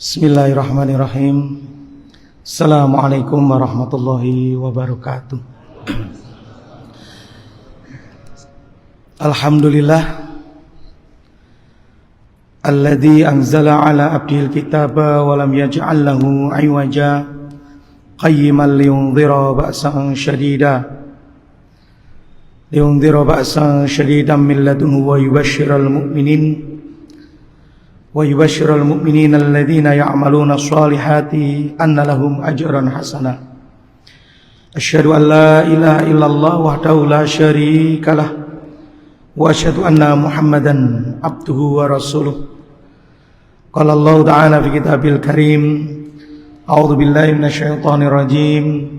Bismillahirrahmanirrahim. Assalamualaikum warahmatullahi wabarakatuh. Alhamdulillah alladzi anzala ala abdihil kitaba wa lam yaj'al lahu 'iwaja qayyiman liyundhira ba'san syadidan min ladunhu wa yubashshiral mu'minina alladhina ya'maluna shalihati anna lahum ajran hasana. Asyhadu an la ilaha illallah wahdahu la syarika lah wa asyhadu anna Muhammadan abduhu wa rasuluh. Qala Allah ta'ala fi kitabil karim, a'udzu billahi minasyaitonir rajim.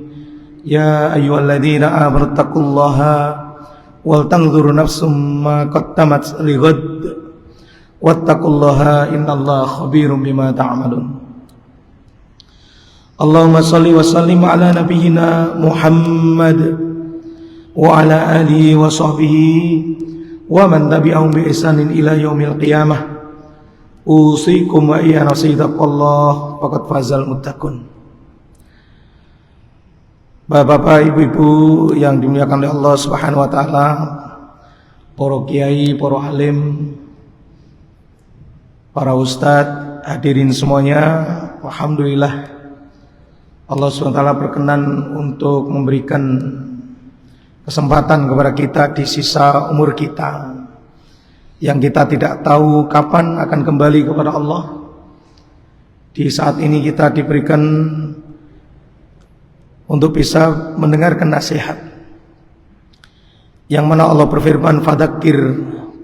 Ya ayyuhalladzina amanu taqullaha wal tanzur nafsum ma qaddamat lighad wattaqullaha innallaha khabirum bima ta'malun. Allahumma shalli wa sallim ala nabiyyina Muhammad wa ala alihi wa sahbihi wa man tabi'ahum bi ihsanin ila yaumil qiyamah. Usikum wa iyya nasihatallah faqad fazal muttaqun. Bapak-bapak, ibu-ibu yang dimuliakan oleh Allah Subhanahu wa taala, para kiai, para alim, para ustadz, hadirin semuanya, alhamdulillah Allah SWT berkenan untuk memberikan kesempatan kepada kita di sisa umur kita yang kita tidak tahu kapan akan kembali kepada Allah. Di saat ini kita diberikan untuk bisa mendengarkan nasihat yang mana Allah berfirman, fadzakir,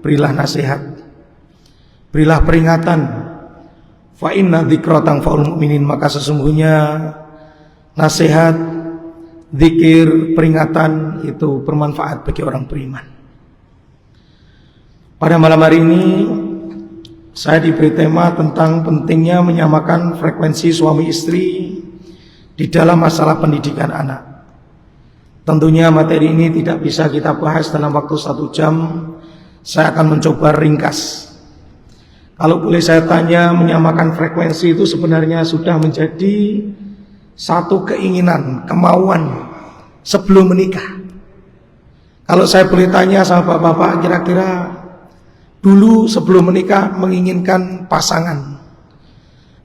berilah nasihat, berilah peringatan, fa inna dzikra tanfa'ul mu'minin, maka sesungguhnya nasihat, zikir, peringatan itu bermanfaat bagi orang beriman. Pada malam hari ini saya diberi tema tentang pentingnya menyamakan frekuensi suami istri di dalam masalah pendidikan anak. Tentunya materi ini tidak bisa kita bahas dalam waktu 1 jam. Saya akan mencoba ringkas. Kalau boleh saya tanya, menyamakan frekuensi itu sebenarnya sudah menjadi satu keinginan, kemauan sebelum menikah. Kalau saya boleh tanya sama bapak-bapak, kira-kira dulu sebelum menikah menginginkan pasangan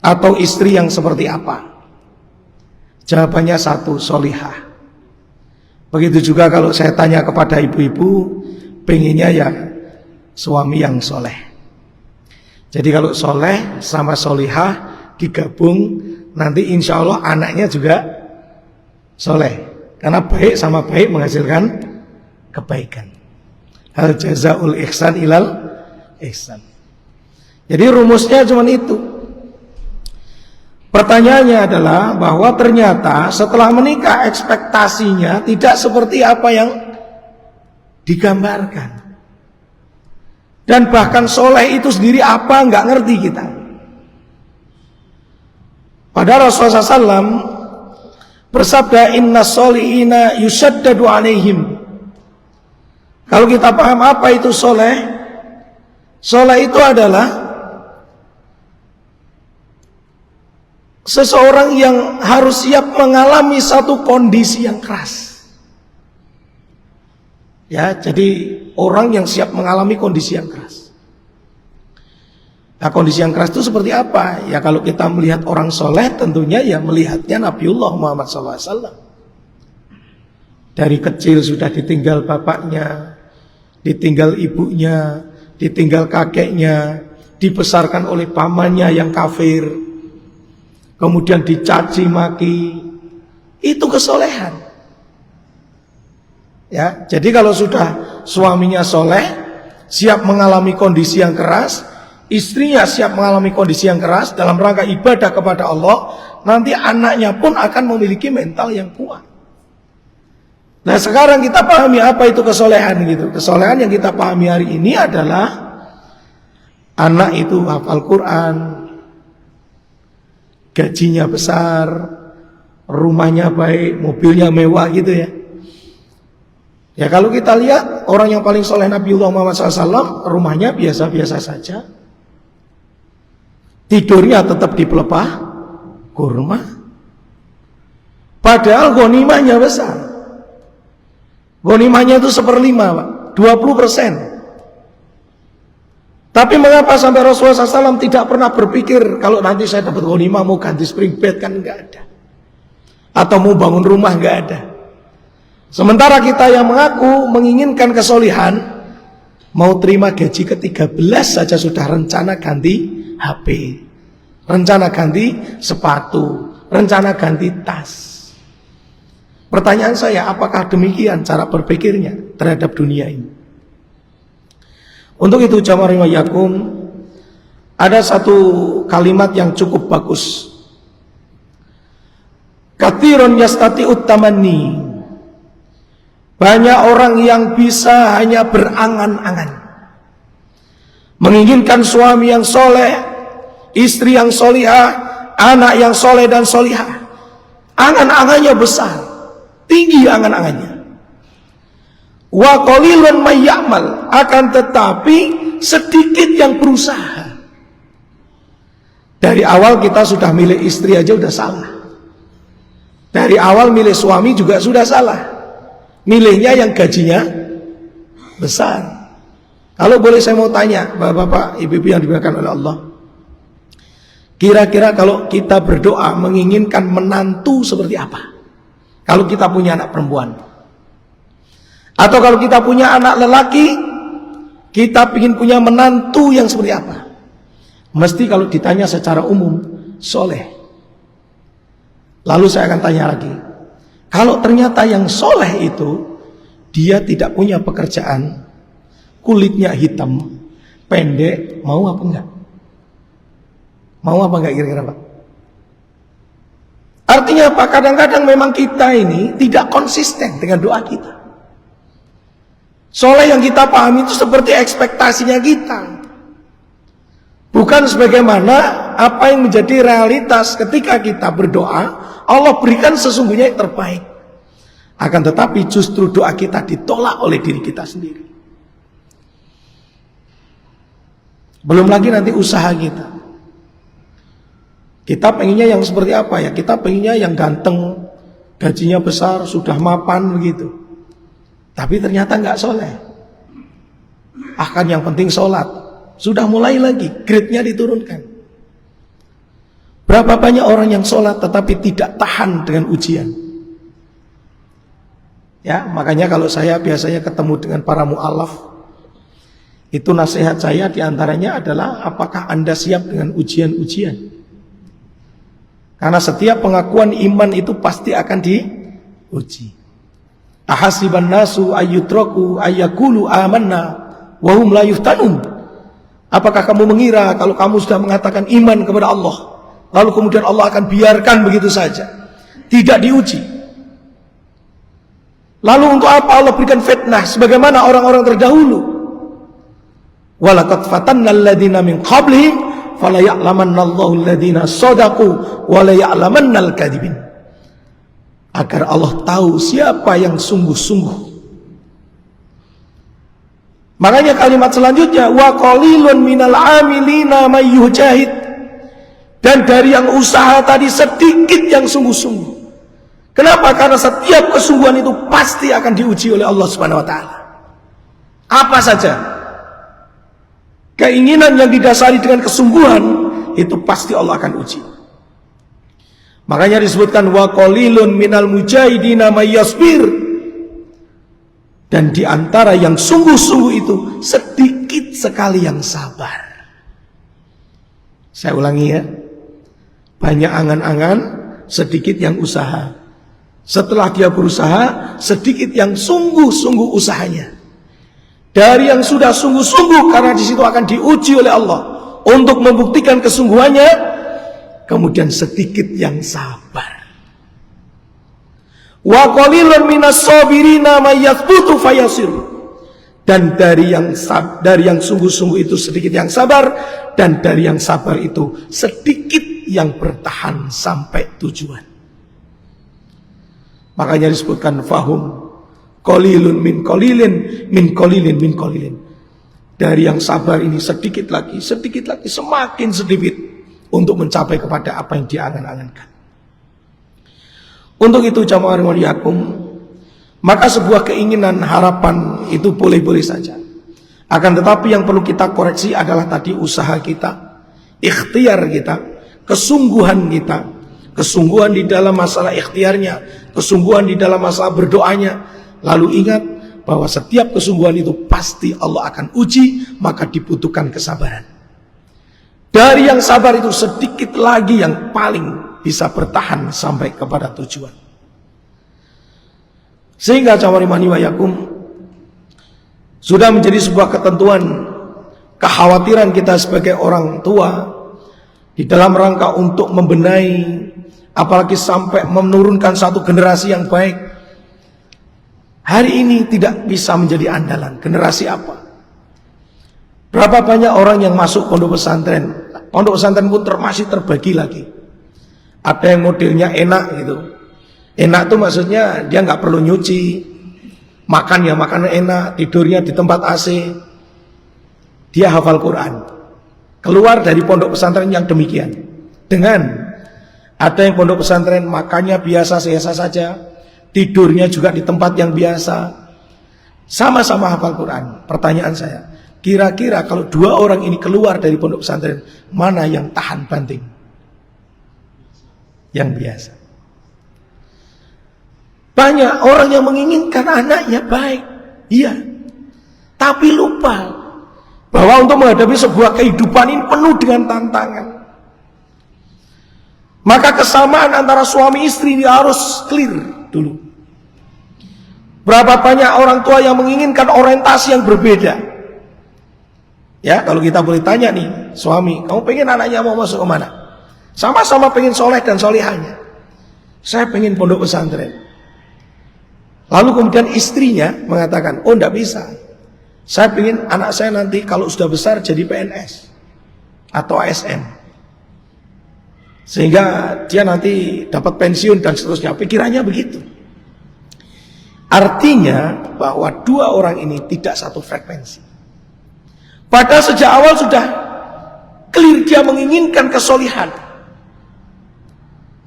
atau istri yang seperti apa? Jawabannya satu, solihah. Begitu juga kalau saya tanya kepada ibu-ibu, pengennya ya suami yang soleh. Jadi kalau soleh sama solihah digabung, nanti insya Allah anaknya juga soleh. Karena baik sama baik menghasilkan kebaikan. Hal jazaul ihsan ilal ihsan. Jadi rumusnya cuma itu. Pertanyaannya adalah bahwa ternyata setelah menikah ekspektasinya tidak seperti apa yang digambarkan. Dan bahkan soleh itu sendiri apa nggak ngerti kita. Padahal Rasulullah SAW bersabda, inna solihina yushaddadu alaihim. Kalau kita paham apa itu soleh, soleh itu adalah seseorang yang harus siap mengalami satu kondisi yang keras. Ya, jadi orang yang siap mengalami kondisi yang keras. Nah, kondisi yang keras itu seperti apa? Ya, kalau kita melihat orang soleh, tentunya ya melihatnya Nabiullah Muhammad SAW. Dari kecil sudah ditinggal bapaknya, ditinggal ibunya, ditinggal kakeknya, dibesarkan oleh pamannya yang kafir, kemudian dicaci maki. Itu kesolehan. Ya, jadi kalau sudah suaminya soleh, siap mengalami kondisi yang keras, istrinya siap mengalami kondisi yang keras dalam rangka ibadah kepada Allah, nanti anaknya pun akan memiliki mental yang kuat. Nah, sekarang kita pahami apa itu kesolehan gitu. Kesolehan yang kita pahami hari ini adalah anak itu hafal Quran, gajinya besar, rumahnya baik, mobilnya mewah gitu ya. Ya, kalau kita lihat orang yang paling soleh Nabiullah Muhammad SAW, rumahnya biasa-biasa saja. tidurnya tetap di pelepah kurma. Padahal ghanimahnya besar. Ghanimahnya itu 1/5, Pak, 20%. Tapi mengapa sampai Rasulullah SAW tidak pernah berpikir kalau nanti saya dapat ghanimah mau ganti spring bed, kan enggak ada. Atau mau bangun rumah, enggak ada. Sementara kita yang mengaku menginginkan kesolihan, mau terima gaji ke-13 saja sudah rencana ganti HP, rencana ganti sepatu, rencana ganti tas. Pertanyaan saya, apakah demikian cara berpikirnya terhadap dunia ini? Untuk itu jamaah rahimakum, ada satu kalimat yang cukup bagus. Katsirun yastati'ut tamanni. Banyak orang yang bisa hanya berangan-angan, menginginkan suami yang soleh, istri yang solihah, anak yang soleh dan solihah. Angan-angannya besar, tinggi angan-angannya. Wa qalilun may ya'mal, akan tetapi sedikit yang berusaha. Dari awal kita sudah milih istri aja udah salah. Dari awal milih suami juga sudah salah. Milihnya yang gajinya besar. Kalau boleh saya mau tanya bapak-bapak, ibu-ibu yang dimuliakan oleh Allah, kira-kira kalau kita berdoa menginginkan menantu seperti apa? Kalau kita punya anak perempuan, atau kalau kita punya anak lelaki, kita ingin punya menantu yang seperti apa? Mesti kalau ditanya secara umum, soleh. Lalu saya akan tanya lagi, kalau ternyata yang soleh itu dia tidak punya pekerjaan, kulitnya hitam, pendek, mau apa enggak? Mau apa enggak kira-kira, Pak? Artinya apa? Kadang-kadang memang kita ini tidak konsisten dengan doa kita. Soleh yang kita pahami itu seperti ekspektasinya kita, bukan sebagaimana apa yang menjadi realitas ketika kita berdoa. Allah berikan sesungguhnya yang terbaik. Akan tetapi justru doa kita ditolak oleh diri kita sendiri. Belum lagi nanti usaha kita. Kita pengennya yang seperti apa ya? Kita pengennya yang ganteng, gajinya besar, sudah mapan begitu. Tapi ternyata nggak soleh. Akan yang penting sholat. Sudah mulai lagi, grade-nya diturunkan. Berapa banyak orang yang sholat tetapi tidak tahan dengan ujian. Ya, makanya kalau saya biasanya ketemu dengan para mu'alaf, itu nasihat saya diantaranya adalah apakah Anda siap dengan ujian-ujian? Karena setiap pengakuan iman itu pasti akan diuji. Ahasiban nasu ayyutraku ayyakulu amanna wa hum la yuftanun. Apakah kamu mengira kalau kamu sudah mengatakan iman kepada Allah, lalu kemudian Allah akan biarkan begitu saja, tidak diuji? Lalu untuk apa Allah berikan fitnah sebagaimana orang-orang terdahulu? Walaqad fatannal ladzina min qablihim fala ya'lamannallahu alladzina shadaqu wa la ya'lamannal kadzibin. Agar Allah tahu siapa yang sungguh-sungguh. Makanya kalimat selanjutnya, wa qalilun minal amilina may yujahid. Dan dari yang usaha tadi sedikit yang sungguh-sungguh. Kenapa? Karena setiap kesungguhan itu pasti akan diuji oleh Allah Subhanahu wa taala. Apa saja keinginan yang didasari dengan kesungguhan itu pasti Allah akan uji. Makanya disebutkan wa qalilun minal mujahidina may yasbir. Dan di antara yang sungguh-sungguh itu sedikit sekali yang sabar. Saya ulangi ya. Banyak angan-angan, sedikit yang usaha. Setelah dia berusaha, sedikit yang sungguh-sungguh usahanya. Dari yang sudah sungguh-sungguh, karena di situ akan diuji oleh Allah untuk membuktikan kesungguhannya, kemudian sedikit yang sabar. Wa qalilun minas sabirina may yathbutu fayasir. Dan dari yang sungguh-sungguh itu sedikit yang sabar, dan dari yang sabar itu sedikit yang bertahan sampai tujuan. Makanya disebutkan fahum qalilun min qalilin min qalilin min qalilin. Dari yang sabar ini sedikit lagi, semakin sedikit untuk mencapai kepada apa yang dia angan-angankan. Untuk itu jamaah rahimaniyakum, maka sebuah keinginan, harapan itu boleh-boleh saja. Akan tetapi yang perlu kita koreksi adalah tadi usaha kita, ikhtiar kita, kesungguhan kita, kesungguhan di dalam masalah ikhtiarnya, kesungguhan di dalam masalah berdoanya. Lalu ingat bahwa setiap kesungguhan itu pasti Allah akan uji, maka dibutuhkan kesabaran. Dari yang sabar itu sedikit lagi yang paling bisa bertahan sampai kepada tujuan. Sehingga jamaah rahimaniyakum, sudah menjadi sebuah ketentuan, kekhawatiran kita sebagai orang tua di dalam rangka untuk membenahi, apalagi sampai menurunkan satu generasi yang baik. Hari ini tidak bisa menjadi andalan. Generasi apa? Berapa banyak orang yang masuk pondok pesantren? Pondok pesantren pun masih terbagi lagi. Ada yang modelnya enak gitu. Enak itu maksudnya dia nggak perlu nyuci, makan ya makanan enak, tidurnya di tempat AC. Dia hafal Quran. Keluar dari pondok pesantren yang demikian. Dengan ada yang pondok pesantren makannya biasa saja, tidurnya juga di tempat yang biasa, sama-sama hafal Quran. Pertanyaan saya, kira-kira kalau dua orang ini keluar dari pondok pesantren, mana yang tahan banting? Yang biasa. Banyak orang yang menginginkan anaknya baik, iya, tapi lupa bahwa untuk menghadapi sebuah kehidupan ini penuh dengan tantangan. Maka kesamaan antara suami istri ini harus clear dulu. Berapa banyak orang tua yang menginginkan orientasi yang berbeda. Ya, kalau kita boleh tanya nih, suami, kamu pengen anaknya mau masuk ke mana? Sama-sama pengen soleh dan solehanya. Saya pengen pondok pesantren. Lalu kemudian istrinya mengatakan, oh enggak bisa. Saya pengen anak saya nanti kalau sudah besar jadi PNS atau ASN. Sehingga dia nanti dapat pensiun dan seterusnya. Pikirannya begitu. Artinya bahwa dua orang ini tidak satu frekuensi. Padahal sejak awal sudah clear dia menginginkan kesolihan.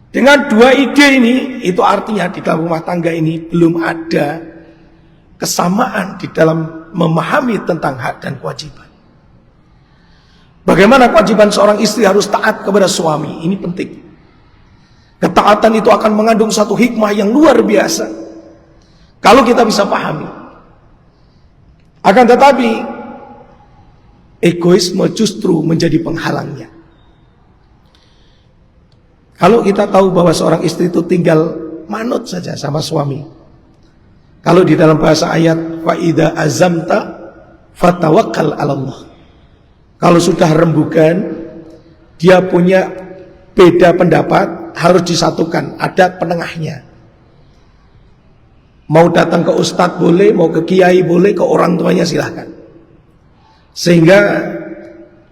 Dengan dua ide ini, itu artinya di dalam rumah tangga ini belum ada kesamaan di dalam memahami tentang hak dan kewajiban. Bagaimana kewajiban seorang istri harus taat kepada suami, ini penting. Ketaatan itu akan mengandung satu hikmah yang luar biasa kalau kita bisa pahami. Akan tetapi egoisme justru menjadi penghalangnya. Kalau kita tahu bahwa seorang istri itu tinggal manut saja sama suami. Kalau di dalam bahasa ayat fa idza azamta fatawakkal 'ala Allah. Kalau sudah rembukan, dia punya beda pendapat, harus disatukan, ada penengahnya. Mau datang ke ustadz boleh, mau ke kiai boleh, ke orang tuanya silahkan. Sehingga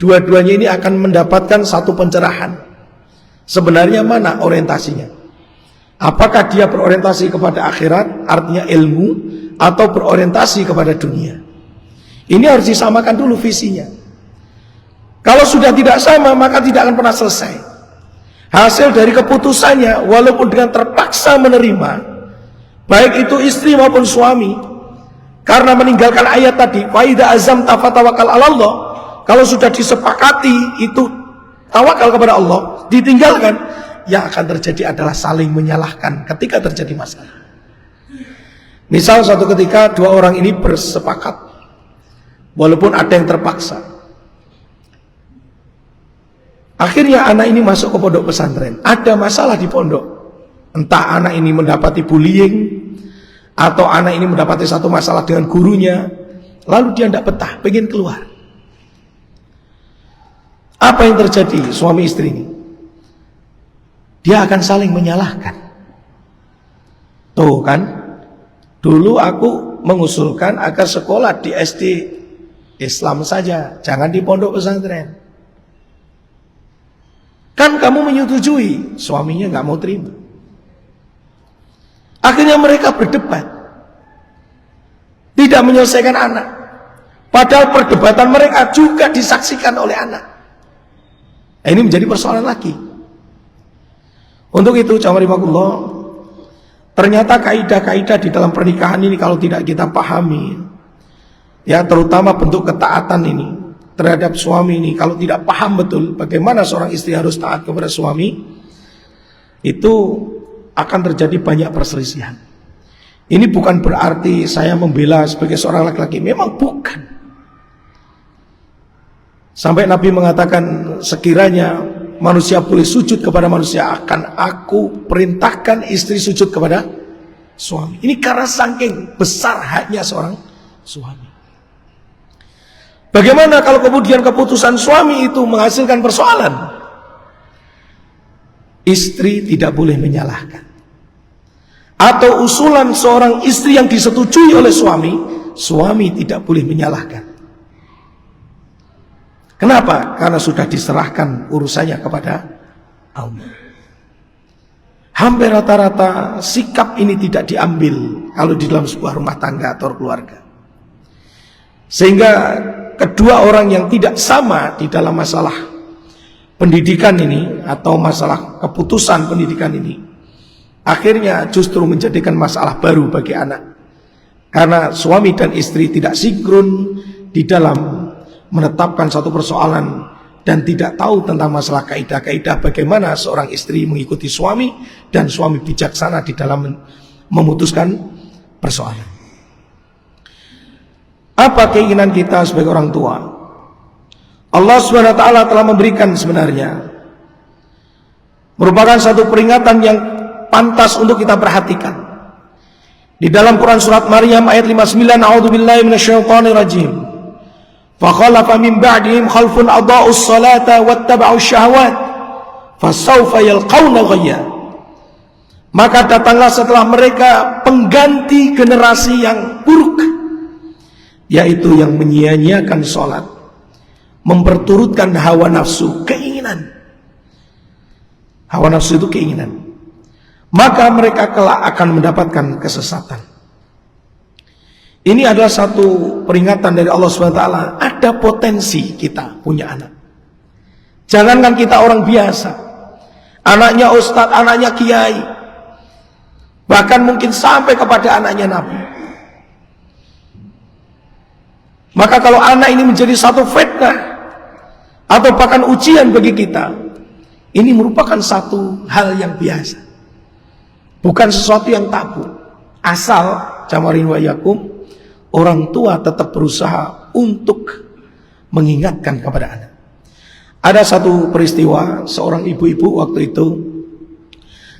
dua-duanya ini akan mendapatkan satu pencerahan. Sebenarnya mana orientasinya? Apakah dia berorientasi kepada akhirat, artinya ilmu, atau berorientasi kepada dunia? Ini harus disamakan dulu visinya. Kalau sudah tidak sama, maka tidak akan pernah selesai. Hasil dari keputusannya, walaupun dengan terpaksa menerima, baik itu istri maupun suami, karena meninggalkan ayat tadi, fa idza azamta fatawakkal 'ala Allah. Kalau sudah disepakati itu tawakal kepada Allah, ditinggalkan, yang akan terjadi adalah saling menyalahkan ketika terjadi masalah. Misal suatu ketika dua orang ini bersepakat, walaupun ada yang terpaksa. Akhirnya anak ini masuk ke pondok pesantren, ada masalah di pondok. Entah anak ini mendapati bullying, atau anak ini mendapati satu masalah dengan gurunya, lalu dia tidak betah, pengen keluar. Apa yang terjadi suami istri ini? Dia akan saling menyalahkan. Tuh kan, dulu aku mengusulkan agar sekolah di SD Islam saja, jangan di pondok pesantren. Kan kamu menyetujui, suaminya nggak mau terima. Akhirnya mereka berdebat, tidak menyelesaikan anak. Padahal perdebatan mereka juga disaksikan oleh anak. Ini menjadi persoalan lagi. Untuk itu, jamaah, ternyata kaidah-kaidah di dalam pernikahan ini kalau tidak kita pahami, ya terutama bentuk ketaatan ini terhadap suami ini, kalau tidak paham betul bagaimana seorang istri harus taat kepada suami, itu akan terjadi banyak perselisihan. Ini bukan berarti saya membela sebagai seorang laki-laki, memang bukan. Sampai Nabi mengatakan, sekiranya manusia boleh sujud kepada manusia, akan aku perintahkan istri sujud kepada suami. Ini karena saking besar haknya seorang suami. Bagaimana kalau kemudian keputusan suami itu menghasilkan persoalan? Istri tidak boleh menyalahkan. Atau usulan seorang istri yang disetujui oleh suami, suami tidak boleh menyalahkan. Kenapa? Karena sudah diserahkan urusannya kepada Allah. Hampir rata-rata sikap ini tidak diambil kalau di dalam sebuah rumah tangga atau keluarga. Sehingga kedua orang yang tidak sama di dalam masalah pendidikan ini atau masalah keputusan pendidikan ini, akhirnya justru menjadikan masalah baru bagi anak. Karena suami dan istri tidak sinkron di dalam menetapkan satu persoalan dan tidak tahu tentang masalah kaidah-kaidah bagaimana seorang istri mengikuti suami dan suami bijaksana di dalam memutuskan persoalan. Apa keinginan kita sebagai orang tua? Allah SWT telah memberikan sebenarnya merupakan satu peringatan yang pantas untuk kita perhatikan. Di dalam Quran surat Maryam ayat 59, A'udzubillahi minasyaitonirrajim. Fa khalafa min ba'dihim khalfun adaa'us salata wattaba'us syahawat fasawfa yalqauna ghayya. Maka datanglah setelah mereka pengganti generasi yang buruk, yaitu yang menyia-nyiakan salat, memperturutkan hawa nafsu, keinginan. Hawa nafsu itu keinginan. Maka mereka kelak akan mendapatkan kesesatan. Ini adalah satu peringatan dari Allah SWT. Ada potensi kita punya anak. Jangankan kita orang biasa, anaknya ustadz, anaknya kiai, bahkan mungkin sampai kepada anaknya Nabi. Maka kalau anak ini menjadi satu fitnah atau bahkan ujian bagi kita, ini merupakan satu hal yang biasa, bukan sesuatu yang tabu. Asal jamarin wa yakum, orang tua tetap berusaha untuk mengingatkan kepada anak. Ada satu peristiwa, seorang ibu-ibu waktu itu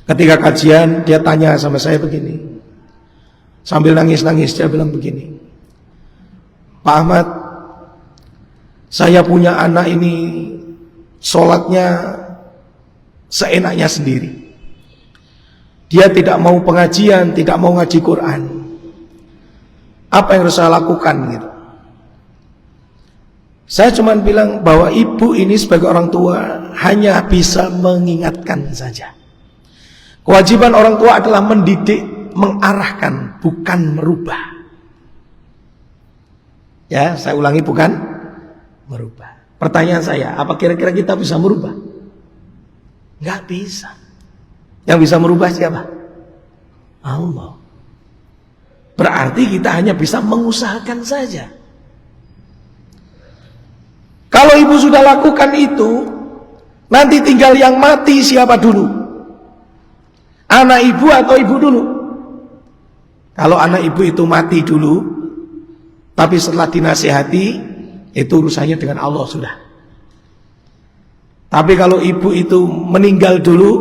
ketika kajian, dia tanya sama saya begini, sambil nangis-nangis dia bilang begini, Pak Ahmad, saya punya anak ini sholatnya seenaknya sendiri. Dia tidak mau pengajian, tidak mau ngaji Quran. Apa yang harus saya lakukan gitu? Saya cuma bilang bahwa ibu ini sebagai orang tua hanya bisa mengingatkan saja. Kewajiban orang tua adalah mendidik, mengarahkan, bukan merubah. Ya, saya ulangi, bukan merubah. Pertanyaan saya, apa kira-kira kita bisa merubah? Enggak bisa. Yang bisa merubah siapa? Allah. Berarti kita hanya bisa mengusahakan saja. Kalau ibu sudah lakukan itu, nanti tinggal yang mati siapa dulu? Anak ibu atau ibu dulu? Kalau anak ibu itu mati dulu, tapi setelah dinasihati, itu urusannya dengan Allah sudah. Tapi kalau ibu itu meninggal dulu,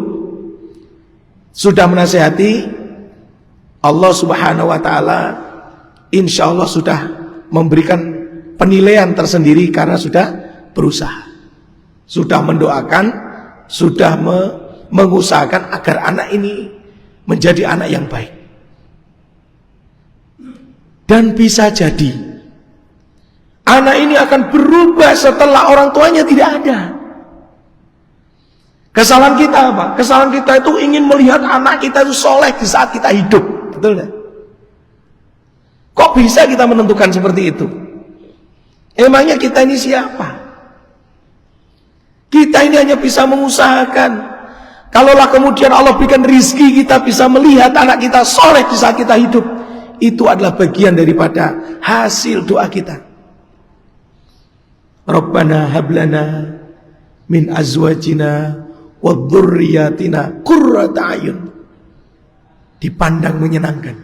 sudah menasihati, Allah Subhanahu wa ta'ala insya Allah sudah memberikan penilaian tersendiri karena sudah berusaha, sudah mendoakan, sudah mengusahakan agar anak ini menjadi anak yang baik. Dan bisa jadi anak ini akan berubah setelah orang tuanya tidak ada. Kesalahan kita apa? Kesalahan kita itu ingin melihat anak kita itu soleh di saat kita hidup. Betul gak? Kok bisa kita menentukan seperti itu? Emangnya kita ini siapa? Kita ini hanya bisa mengusahakan. Kalaulah kemudian Allah berikan rizki, kita bisa melihat anak kita soleh di saat kita hidup, itu adalah bagian daripada hasil doa kita. Rabbana hablana min azwajina wa dzurriyyatina qurrata a'yun. Dipandang menyenangkan.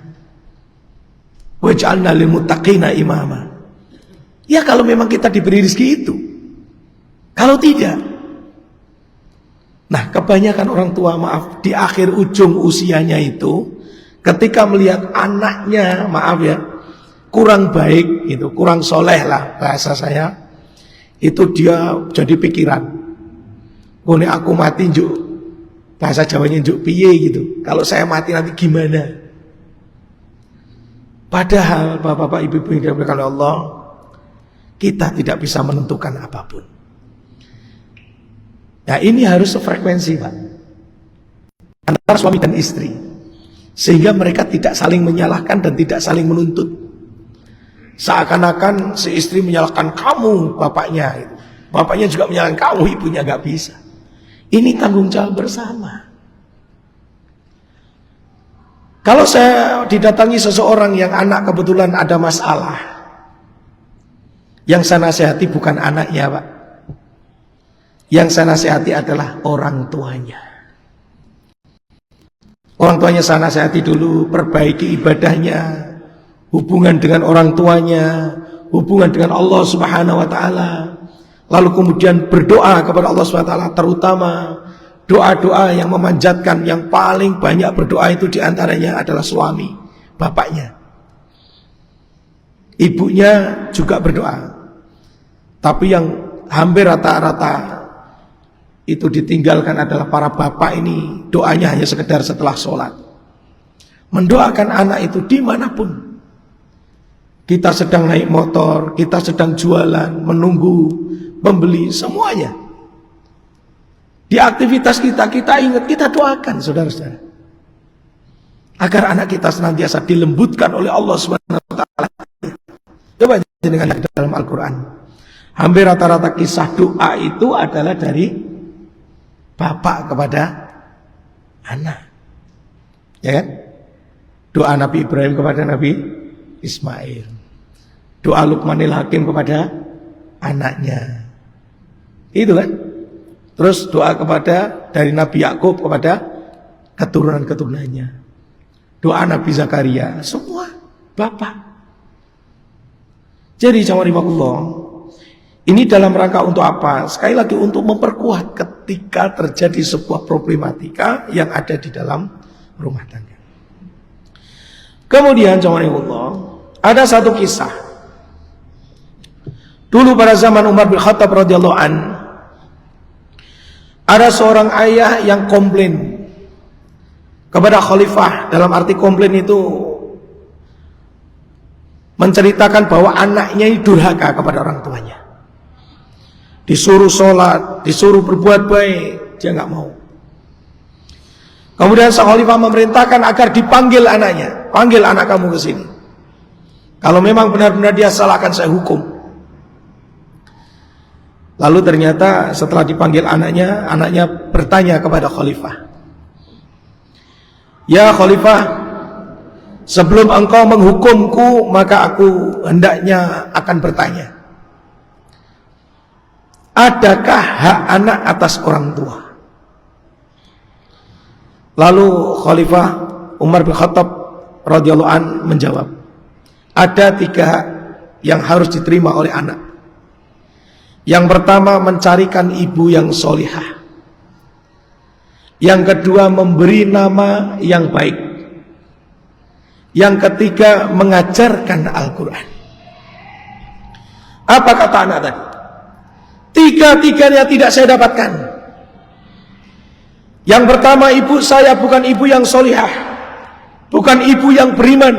Waj'alna lil muttaqina imama. Ya kalau memang kita diberi rezeki itu. Kalau tidak, nah kebanyakan orang tua, maaf, di akhir ujung usianya itu, ketika melihat anaknya, maaf ya, kurang baik gitu, kurang soleh lah bahasa saya, itu dia jadi pikiran, ini aku mati njuk, bahasa Jawanya njuk piye gitu, kalau saya mati nanti gimana. Padahal bapak-bapak ibu-ibu yang dimuliakan oleh Allah, kita tidak bisa menentukan apapun. Nah ini harus sefrekuensi Pak, antara suami dan istri, sehingga mereka tidak saling menyalahkan dan tidak saling menuntut. Seakan-akan si istri menyalahkan kamu bapaknya, bapaknya juga menyalahkan kamu ibunya, gak bisa. Ini tanggung jawab bersama. Kalau saya didatangi seseorang yang anak kebetulan ada masalah, yang saya nasihati bukan anaknya Pak, yang saya nasihati adalah orang tuanya. Orang tuanya saya nasihati dulu, perbaiki ibadahnya, hubungan dengan orang tuanya, hubungan dengan Allah Subhanahu wa taala. Lalu kemudian berdoa kepada Allah Subhanahu wa taala, terutama doa-doa yang memanjatkan. Yang paling banyak berdoa itu diantaranya adalah suami, bapaknya. Ibunya juga berdoa. Tapi yang hampir rata-rata itu ditinggalkan adalah para bapak ini, doanya hanya sekedar setelah sholat. Mendoakan anak itu dimanapun. Kita sedang naik motor, kita sedang jualan, menunggu pembeli, semuanya. Di aktivitas kita ingat, kita doakan saudara-saudara, agar anak kita senantiasa dilembutkan oleh Allah Subhanahu wa taala. Coba dengan dalam Al-Quran, hampir rata-rata kisah doa itu adalah dari bapak kepada anak, ya kan? Doa Nabi Ibrahim kepada Nabi Ismail, doa Luqmanil Hakim kepada anaknya, itu kan? Terus doa kepada dari Nabi Yakub kepada keturunan-keturunannya, doa Nabi Zakaria, semua bapak. Jadi jamaah, ini dalam rangka untuk apa? Sekali lagi untuk memperkuat ketika terjadi sebuah problematika yang ada di dalam rumah tangga. Kemudian jamaah, ada satu kisah. Dulu pada zaman Umar bin Khattab radhiyallahu an, ada seorang ayah yang komplain kepada khalifah. Dalam arti komplain itu menceritakan bahwa anaknya ini durhaka kepada orang tuanya. Disuruh sholat, disuruh berbuat baik, dia nggak mau. Kemudian sang khalifah memerintahkan agar dipanggil anaknya, panggil anak kamu ke sini. Kalau memang benar-benar dia salah akan saya hukum. Lalu ternyata setelah dipanggil anaknya bertanya kepada khalifah, ya khalifah, sebelum engkau menghukumku, maka aku hendaknya akan bertanya, adakah hak anak atas orang tua? Lalu Khalifah Umar bin Khattab radhiyallahu an menjawab, ada 3 hak yang harus diterima oleh anak. Yang pertama, mencarikan ibu yang solihah. Yang kedua, memberi nama yang baik. Yang ketiga, mengajarkan Al-Quran. Apa kata anak tadi? 3-tiganya tidak saya dapatkan. Yang pertama, ibu saya bukan ibu yang solihah, bukan ibu yang beriman.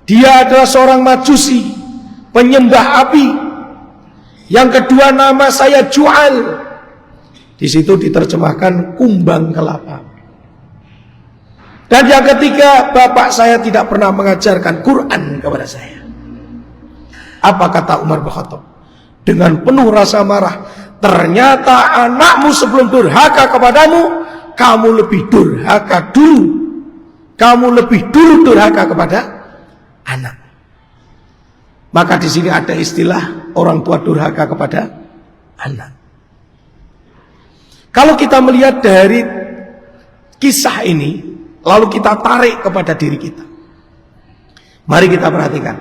Dia adalah seorang majusi, penyembah api. Yang kedua, nama saya Ju'al. Di situ diterjemahkan kumbang kelapa. Dan yang ketiga, bapak saya tidak pernah mengajarkan Quran kepada saya. Apa kata Umar bin Khattab? Dengan penuh rasa marah, Ternyata anakmu sebelum durhaka kepadamu, kamu lebih durhaka dulu. Kamu lebih dulu durhaka kepada anak. Maka di sini ada istilah orang tua durhaka kepada anak. Kalau kita melihat dari kisah ini, lalu kita tarik kepada diri kita. Mari kita perhatikan.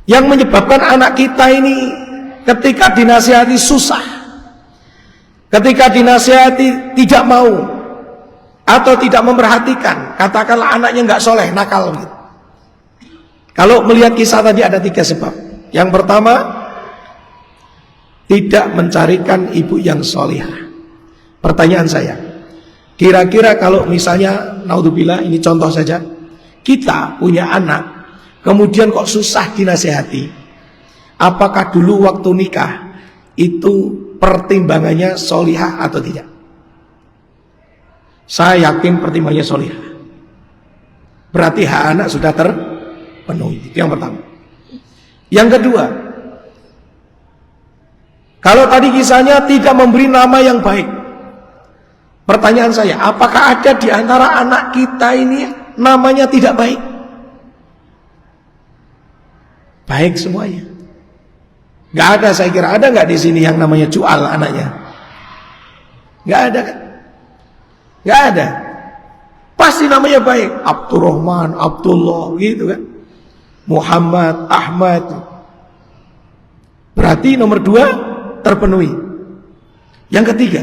Yang menyebabkan anak kita ini ketika dinasihati susah, ketika dinasihati tidak mau, atau tidak memperhatikan, katakanlah anaknya nggak soleh, nakal gitu. Kalau melihat kisah tadi ada 3 sebab. Yang pertama, tidak mencarikan ibu yang solihah. Pertanyaan saya, kira-kira kalau misalnya, naudzubillah, ini contoh saja, kita punya anak, kemudian kok susah dinasihati, apakah dulu waktu nikah itu pertimbangannya solihah atau tidak? Saya yakin pertimbangannya solihah. Berarti hak anak sudah terpenuhi. Itu yang pertama. Yang kedua, kalau tadi kisahnya tidak memberi nama yang baik, pertanyaan saya, apakah ada di antara anak kita ini namanya tidak baik? Baik semuanya. Gak ada, saya kira. Ada gak di sini yang namanya Jual anaknya? Gak ada kan? Gak ada. Pasti namanya baik. Abdurrahman, Abdullah, gitu kan. Muhammad, Ahmad. Berarti nomor 2 terpenuhi. Yang ketiga,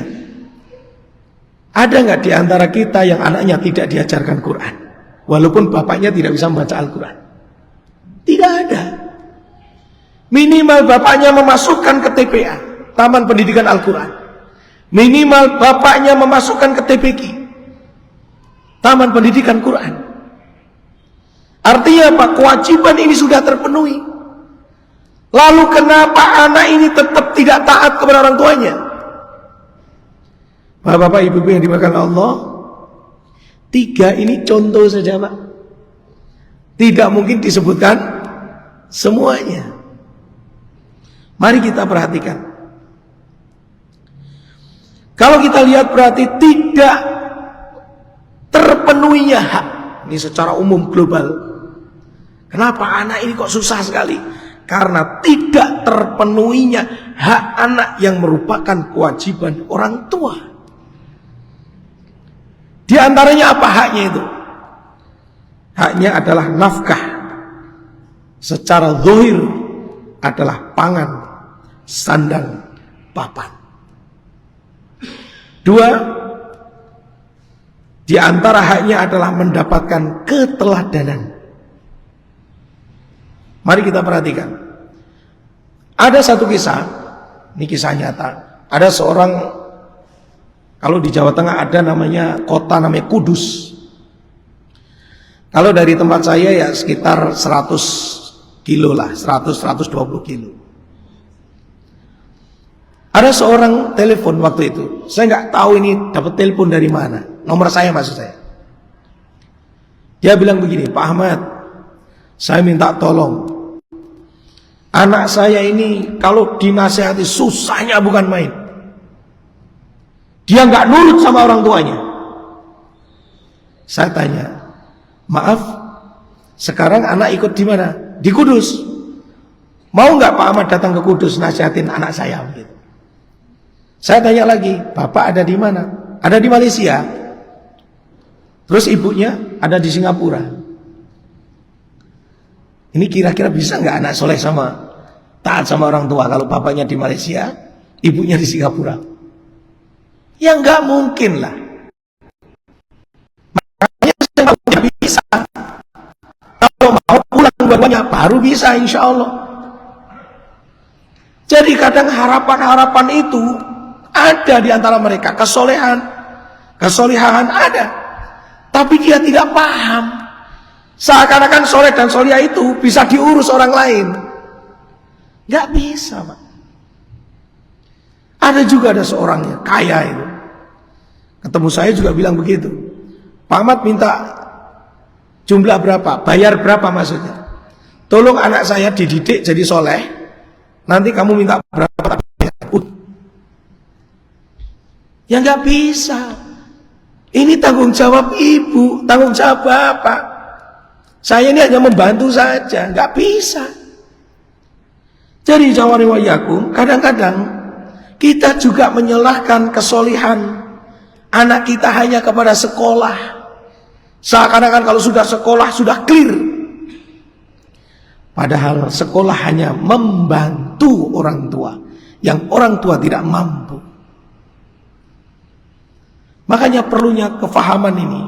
ada gak di antara kita yang anaknya tidak diajarkan Quran, walaupun bapaknya tidak bisa membaca Al-Quran? Tidak ada. Minimal bapaknya memasukkan ke TPA, Taman Pendidikan Al-Quran. Minimal bapaknya memasukkan ke TPQ, Taman Pendidikan Quran. Artinya apa? Kewajiban ini sudah terpenuhi. Lalu kenapa anak ini tetap tidak taat kepada orang tuanya? Bapak-bapak, ibu-ibu yang dimakan Allah, 3 ini contoh saja, Pak. Tidak mungkin disebutkan semuanya. Mari kita perhatikan. Kalau kita lihat berarti tidak terpenuhinya hak. Ini secara umum global. Kenapa anak ini kok susah sekali? Karena tidak terpenuhinya hak anak yang merupakan kewajiban orang tua. Di antaranya apa haknya itu? Haknya adalah nafkah. Secara zahir adalah pangan, sandang, papan. 2, di antara haknya adalah mendapatkan keteladanan. Mari kita perhatikan. Ada satu kisah, ini kisah nyata. Ada seorang, kalau di Jawa Tengah ada namanya kota namanya Kudus. Kalau dari tempat saya ya sekitar 100 kilo lah, 100-120 kilo. Ada seorang telepon waktu itu. Saya nggak tahu ini dapat telepon dari mana. Nomor saya maksud saya. Dia bilang begini, Pak Ahmad, saya minta tolong. Anak saya ini kalau dinasihati susahnya bukan main. Dia nggak nurut sama orang tuanya. Saya tanya, maaf, sekarang anak ikut di mana? Di Kudus. Mau nggak Pak Ahmad datang ke Kudus nasihatin anak saya begitu? Saya tanya lagi, Bapak ada di mana? Ada di Malaysia. Terus ibunya ada di Singapura. Ini kira-kira bisa nggak anak soleh sama taat sama orang tua kalau bapaknya di Malaysia, ibunya di Singapura? Ya nggak mungkin lah. Makanya saya nggak bisa. Kalau mau pulang dua-duanya baru bisa insya Allah. Jadi kadang harapan-harapan itu ada di antara mereka, kesolehan ada, tapi dia tidak paham. Seakan-akan soleh dan solihah itu bisa diurus orang lain. Gak bisa, Pak. Ada juga ada seorangnya kaya itu, ketemu saya juga bilang begitu. Pak Ahmad minta jumlah berapa, bayar berapa maksudnya. Tolong anak saya dididik jadi soleh, nanti kamu minta berapa. Ya nggak bisa. Ini tanggung jawab ibu, tanggung jawab bapak. Saya ini hanya membantu saja, nggak bisa. Jadi jawari wayakum, kadang-kadang kita juga menyalahkan kesolihan anak kita hanya kepada sekolah. Seakan-akan kalau sudah sekolah sudah clear. Padahal sekolah hanya membantu orang tua yang orang tua tidak mampu. Makanya perlunya kefahaman ini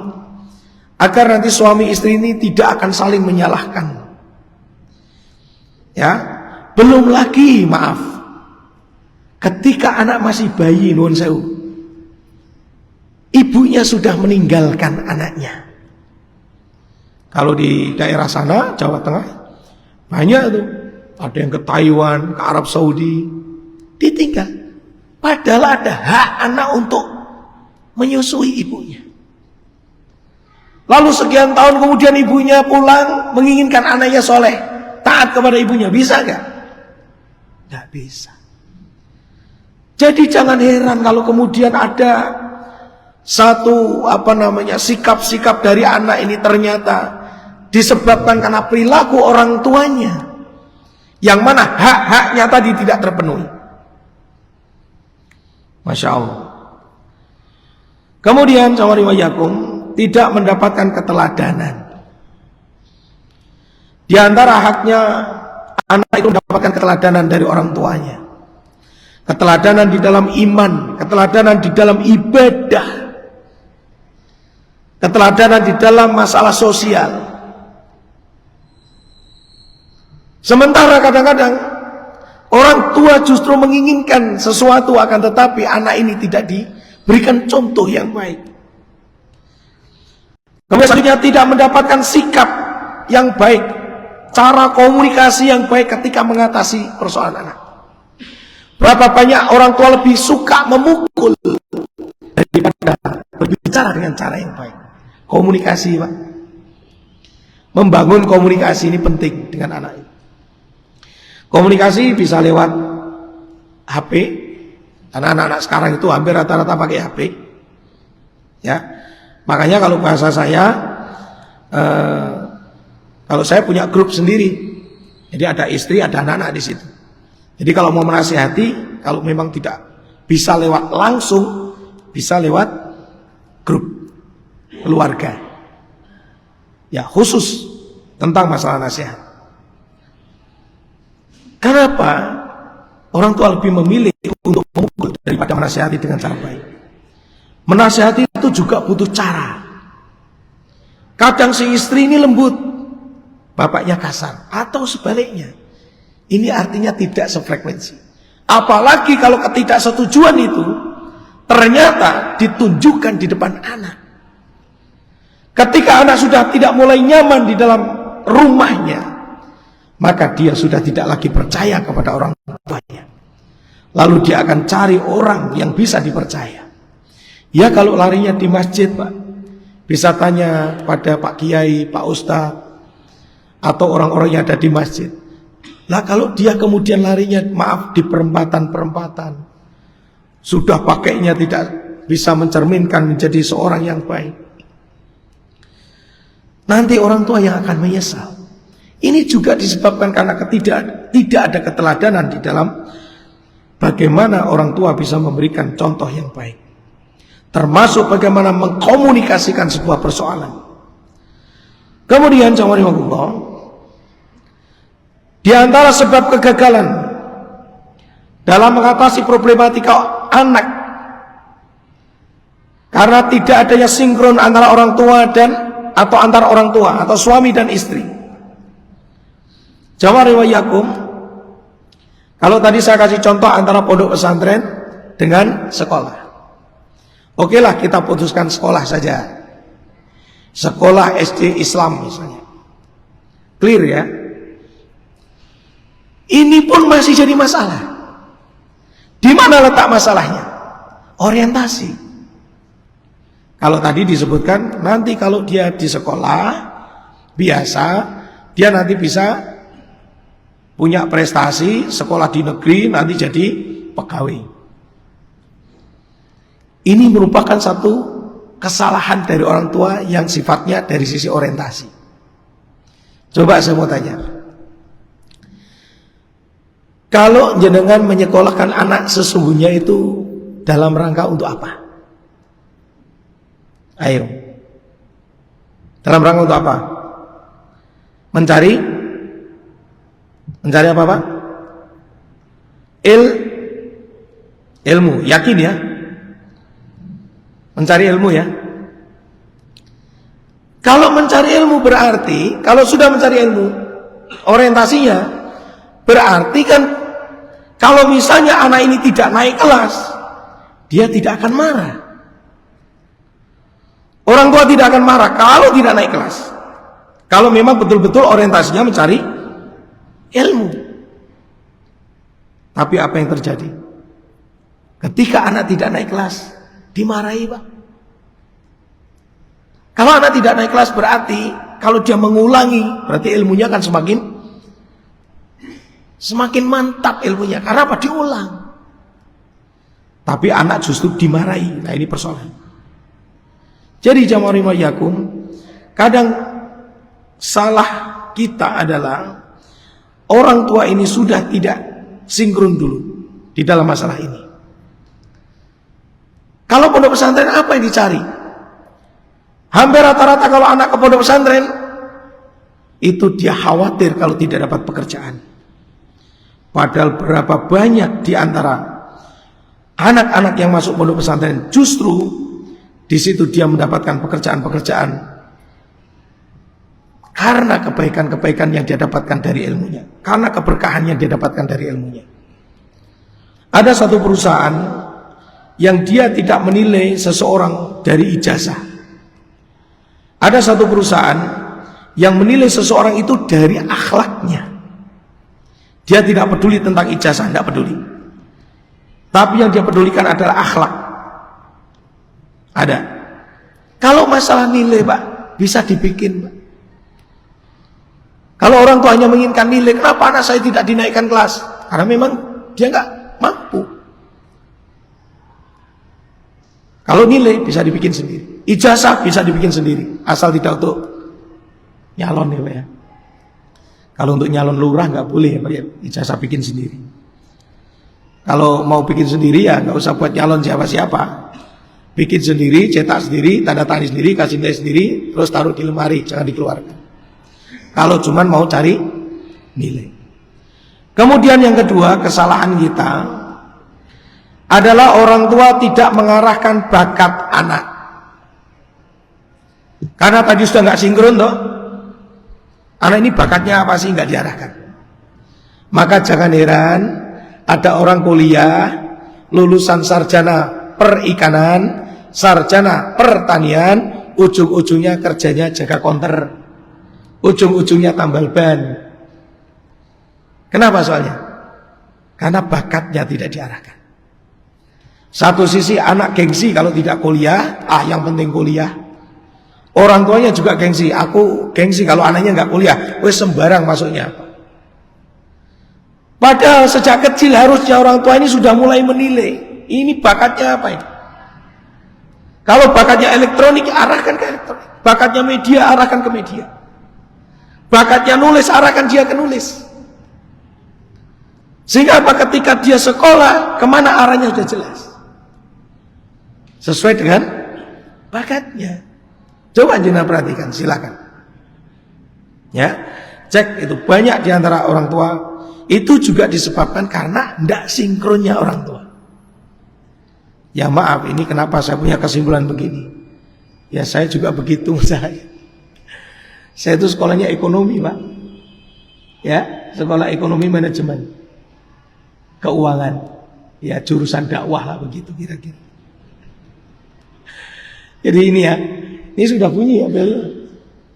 agar nanti suami istri ini tidak akan saling menyalahkan. Ya, belum lagi maaf, ketika anak masih bayi, nuwun sewu, ibunya sudah meninggalkan anaknya. Kalau di daerah sana, Jawa Tengah, banyak tuh, ada yang ke Taiwan, ke Arab Saudi, ditinggal. Padahal ada hak anak untuk menyusui ibunya. Lalu sekian tahun kemudian ibunya pulang menginginkan anaknya soleh, taat kepada ibunya, bisa gak? Gak bisa. Jadi jangan heran kalau kemudian ada satu sikap-sikap dari anak ini ternyata disebabkan karena perilaku orang tuanya, yang mana hak-haknya tadi tidak terpenuhi. Masya Allah. Kemudian jawari wayakum, tidak mendapatkan keteladanan. Di antara haknya anak itu mendapatkan keteladanan dari orang tuanya. Keteladanan di dalam iman, keteladanan di dalam ibadah, keteladanan di dalam masalah sosial. Sementara kadang-kadang orang tua justru menginginkan sesuatu, akan tetapi anak ini tidak diberikan contoh yang baik. Kemudian selanjutnya tidak mendapatkan sikap yang baik, cara komunikasi yang baik ketika mengatasi persoalan anak. Berapa banyak orang tua lebih suka memukul daripada berbicara dengan cara yang baik. Komunikasi, Pak. Membangun komunikasi ini penting dengan anak ini. Komunikasi bisa lewat HP, karena anak-anak sekarang itu hampir rata-rata pakai HP. Ya, makanya kalau bahasa saya, kalau saya punya grup sendiri, jadi ada istri, ada anak-anak di situ. Jadi kalau mau menasihati, kalau memang tidak bisa lewat langsung, bisa lewat grup keluarga. Ya, khusus tentang masalah nasihat. Kenapa orang tua lebih memilih untuk memukul daripada menasihati dengan cara baik? Menasihati itu juga butuh cara. Kadang si istri ini lembut, bapaknya kasar, atau sebaliknya. Ini artinya tidak sefrekuensi. Apalagi kalau ketidaksetujuan itu ternyata ditunjukkan di depan anak. Ketika anak sudah tidak mulai nyaman di dalam rumahnya, maka dia sudah tidak lagi percaya kepada orang tuanya. Lalu dia akan cari orang yang bisa dipercaya. Ya, kalau larinya di masjid, Pak, bisa tanya pada Pak Kiai, Pak Ustadz, atau orang-orang yang ada di masjid. Lah kalau dia kemudian larinya, maaf, di perempatan-perempatan, sudah pakainya tidak bisa mencerminkan menjadi seorang yang baik, nanti orang tua yang akan menyesal. Ini juga disebabkan karena tidak ada keteladanan di dalam bagaimana orang tua bisa memberikan contoh yang baik, termasuk bagaimana mengkomunikasikan sebuah persoalan. Kemudian jawabannya, di antara sebab kegagalan dalam mengatasi problematika anak, karena tidak adanya sinkron antara orang tua atau antara orang tua atau suami dan istri. Jawab riwayakum, kalau tadi saya kasih contoh antara pondok pesantren dengan sekolah. Oke lah, kita putuskan sekolah saja. Sekolah SD Islam misalnya. Clear ya? Ini pun masih jadi masalah. Di mana letak masalahnya? Orientasi. Kalau tadi disebutkan nanti kalau dia di sekolah biasa, dia nanti bisa punya prestasi, sekolah di negeri nanti jadi pegawai. Ini merupakan satu kesalahan dari orang tua yang sifatnya dari sisi orientasi. Coba saya mau tanya, kalau jenengan menyekolahkan anak sesungguhnya itu dalam rangka untuk apa? Ayo, dalam rangka untuk apa? Mencari apa Pak? Ilmu, yakin ya? Mencari ilmu ya? Kalau mencari ilmu berarti, kalau sudah mencari ilmu, orientasinya berarti kan kalau misalnya anak ini tidak naik kelas, dia tidak akan marah. Orang tua tidak akan marah kalau tidak naik kelas. Kalau memang betul-betul orientasinya mencari ilmu. Tapi apa yang terjadi? Ketika anak tidak naik kelas, dimarahi Pak. Kalau anak tidak naik kelas berarti kalau dia mengulangi, berarti ilmunya akan semakin mantap ilmunya. Karena apa? Diulang. Tapi anak justru dimarahi. Nah ini persoalan. Jadi jamaah rahimakum, kadang salah kita adalah orang tua ini sudah tidak sinkron dulu di dalam masalah ini. Kalau pondok pesantren apa yang dicari? Hampir rata-rata kalau anak ke pondok pesantren itu dia khawatir kalau tidak dapat pekerjaan. Padahal berapa banyak di antara anak-anak yang masuk pondok pesantren justru di situ dia mendapatkan pekerjaan-pekerjaan karena kebaikan-kebaikan yang dia dapatkan dari ilmunya, karena keberkahan yang dia dapatkan dari ilmunya. Ada satu perusahaan yang dia tidak menilai seseorang dari ijazah. Ada satu perusahaan yang menilai seseorang itu dari akhlaknya. Dia tidak peduli tentang ijazah, tidak peduli. Tapi yang dia pedulikan adalah akhlak. Ada. Kalau masalah nilai Pak, bisa dibikin Pak. Kalau orang tua hanya menginginkan nilai, kenapa anak saya tidak dinaikkan kelas? Karena memang dia nggak mampu. Kalau nilai bisa dibikin sendiri, ijazah bisa dibikin sendiri, asal tidak untuk nyalon ya Pak ya. Kalau untuk nyalon lurah nggak boleh ya Pak ya, ijazah bikin sendiri. Kalau mau bikin sendiri ya nggak usah buat nyalon siapa-siapa. Bikin sendiri, cetak sendiri, tanda tangan sendiri, kasih nilai sendiri, terus taruh di lemari, jangan dikeluarkan. Kalau cuman mau cari nilai. Kemudian yang kedua, kesalahan kita adalah orang tua tidak mengarahkan bakat anak. Karena tadi sudah nggak sinkron toh. Anak ini bakatnya apa sih, nggak diarahkan. Maka jangan heran ada orang kuliah lulusan sarjana perikanan, sarjana pertanian, ujung-ujungnya kerjanya jaga konter, ujung-ujungnya tambal ban. Kenapa soalnya? Karena bakatnya tidak diarahkan. Satu sisi anak gengsi kalau tidak kuliah, yang penting kuliah. Orang tuanya juga gengsi, aku gengsi kalau anaknya nggak kuliah, wes sembarang masuknya. Padahal sejak kecil harusnya orang tua ini sudah mulai menilai, ini bakatnya apa ini? Kalau bakatnya elektronik, arahkan ke elektronik. Bakatnya media, arahkan ke media. Bakatnya nulis, arahkan dia ke nulis. Sehingga apa? Ketika dia sekolah, kemana arahnya sudah jelas. Sesuai dengan bakatnya. Coba jenengan perhatikan, silakan. Ya, cek itu banyak di antara orang tua itu juga disebabkan karena tidak sinkronnya orang tua. Ya maaf, ini kenapa saya punya kesimpulan begini. Ya saya juga begitu saya. Saya itu sekolahnya ekonomi Pak. Ya, sekolah ekonomi manajemen keuangan. Ya jurusan dakwah lah begitu kira-kira. Jadi ini ya, ini sudah bunyi ya bel.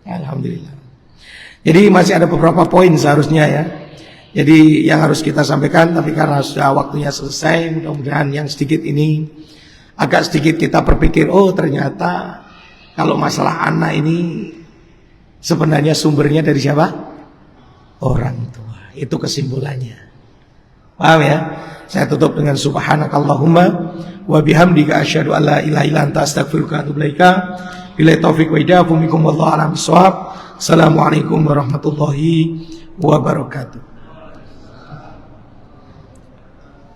Alhamdulillah. Jadi masih ada beberapa poin seharusnya ya. Jadi yang harus kita sampaikan, tapi karena sudah waktunya selesai, mudah-mudahan yang sedikit ini agak sedikit kita berpikir, oh ternyata kalau masalah anak ini sebenarnya sumbernya dari siapa? Orang tua. Itu kesimpulannya. Paham ya? Saya tutup dengan subhanakallahumma wa bihamdika asyhadu an la ilaha illa anta astaghfiruka wa atubu ilaika. Billahi taufiq wa hidayah, minkum wallahu a'lam bissawab. Assalamualaikum warahmatullahi wabarakatuh.